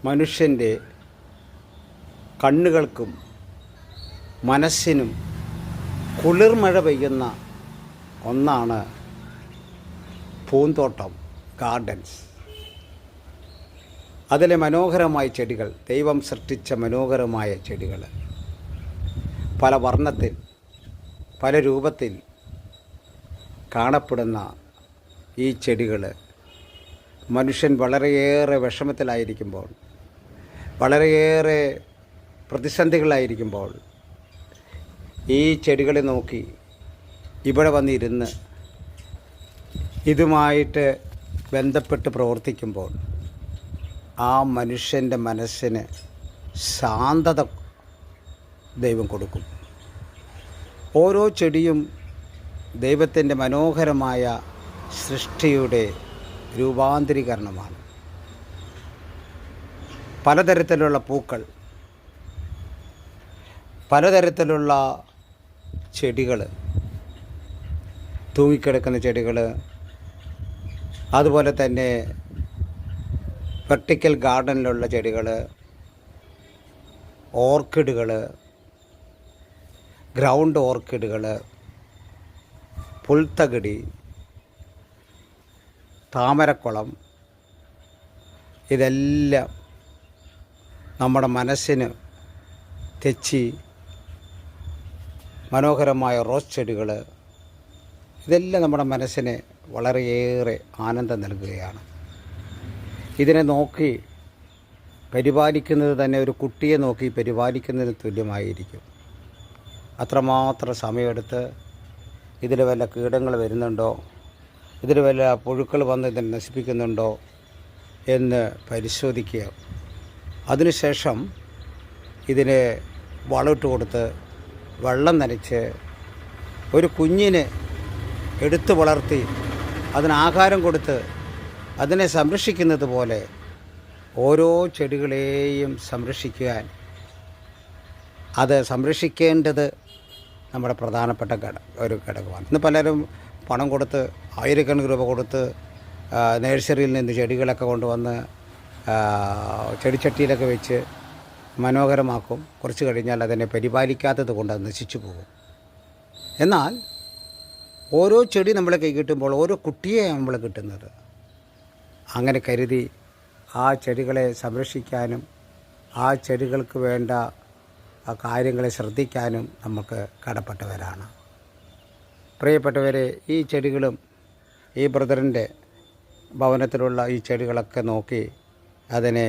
മനുഷ്യൻ്റെ കണ്ണുകൾക്കും മനസ്സിനും കുളിർമഴ പെയ്യുന്ന ഒന്നാണ് പൂന്തോട്ടം, ഗാർഡൻസ്. അതിലെ മനോഹരമായ ചെടികൾ, ദൈവം സൃഷ്ടിച്ച മനോഹരമായ ചെടികൾ, പല വർണ്ണത്തിൽ പല രൂപത്തിൽ കാണപ്പെടുന്ന ഈ ചെടികൾ മനുഷ്യൻ വളരെയേറെ വിഷമത്തിലായിരിക്കുമ്പോൾ, വളരെയേറെ പ്രതിസന്ധികളായിരിക്കുമ്പോൾ ഈ ചെടികളെ നോക്കി ഇവിടെ വന്നിരുന്ന് ഇതുമായിട്ട് ബന്ധപ്പെട്ട് പ്രവർത്തിക്കുമ്പോൾ ആ മനുഷ്യൻ്റെ മനസ്സിന് ശാന്തത ദൈവം കൊടുക്കും. ഓരോ ചെടിയും ദൈവത്തിൻ്റെ മനോഹരമായ സൃഷ്ടിയുടെ രൂപാന്തരീകരണമാണ്. പലതരത്തിലുള്ള പൂക്കൾ, പലതരത്തിലുള്ള ചെടികൾ, തൂങ്ങിക്കിടക്കുന്ന ചെടികൾ, അതുപോലെ തന്നെ വെർട്ടിക്കൽ ഗാർഡനിലുള്ള ചെടികൾ, ഓർക്കിഡുകൾ, ഗ്രൗണ്ട് ഓർക്കിഡുകൾ, പുൽത്തകിടി, താമരക്കുളം, ഇതെല്ലാം നമ്മുടെ മനസ്സിന് തെച്ചി, മനോഹരമായ റോസ് ചെടികൾ, ഇതെല്ലാം നമ്മുടെ മനസ്സിന് വളരെയേറെ ആനന്ദം നൽകുകയാണ്. ഇതിനെ നോക്കി പരിപാലിക്കുന്നത് തന്നെ ഒരു കുട്ടിയെ നോക്കി പരിപാലിക്കുന്നതിന് തുല്യമായിരിക്കും. അത്രമാത്രം സമയമെടുത്ത് ഇതിൽ വല്ല കീടങ്ങൾ വരുന്നുണ്ടോ, ഇതിൽ വല്ല പുഴുക്കൾ വന്ന് ഇതിനെ നശിപ്പിക്കുന്നുണ്ടോ എന്ന് പരിശോധിക്കുക. അതിനുശേഷം ഇതിനെ വളമിട്ട് കൊടുത്ത് വെള്ളം നനച്ച് ഒരു കുഞ്ഞിനെ എടുത്തു വളർത്തി അതിന് ആഹാരം കൊടുത്ത് അതിനെ സംരക്ഷിക്കുന്നത് പോലെ ഓരോ ചെടികളെയും സംരക്ഷിക്കാൻ, അത് സംരക്ഷിക്കേണ്ടത് നമ്മുടെ പ്രധാനപ്പെട്ട ഒരു ഘടകമാണ്. ഇന്ന് പലരും പണം കൊടുത്ത് ആയിരക്കണക്കിന് രൂപ കൊടുത്ത് നഴ്സറിയിൽ നിന്ന് ചെടികളൊക്കെ കൊണ്ടുവന്ന് ചെടിച്ചട്ടിയിലൊക്കെ വെച്ച് മനോഹരമാക്കും. കുറച്ച് കഴിഞ്ഞാൽ അതിനെ പരിപാലിക്കാത്തത് കൊണ്ട് അത് നശിച്ചു പോകും. എന്നാൽ ഓരോ ചെടി നമ്മളെ കൈ കിട്ടുമ്പോൾ ഓരോ കുട്ടിയെ നമ്മൾ കിട്ടുന്നത്. അങ്ങനെ കരുതി ആ ചെടികളെ സംരക്ഷിക്കാനും ആ ചെടികൾക്ക് വേണ്ട ആ കാര്യങ്ങളെ ശ്രദ്ധിക്കാനും നമുക്ക് കടപ്പെട്ടവരാണ്. പ്രിയപ്പെട്ടവരെ, ഈ ചെടികളും ഈ ബ്രദറിൻ്റെ ഭവനത്തിലുള്ള ഈ ചെടികളൊക്കെ നോക്കി അതിനെ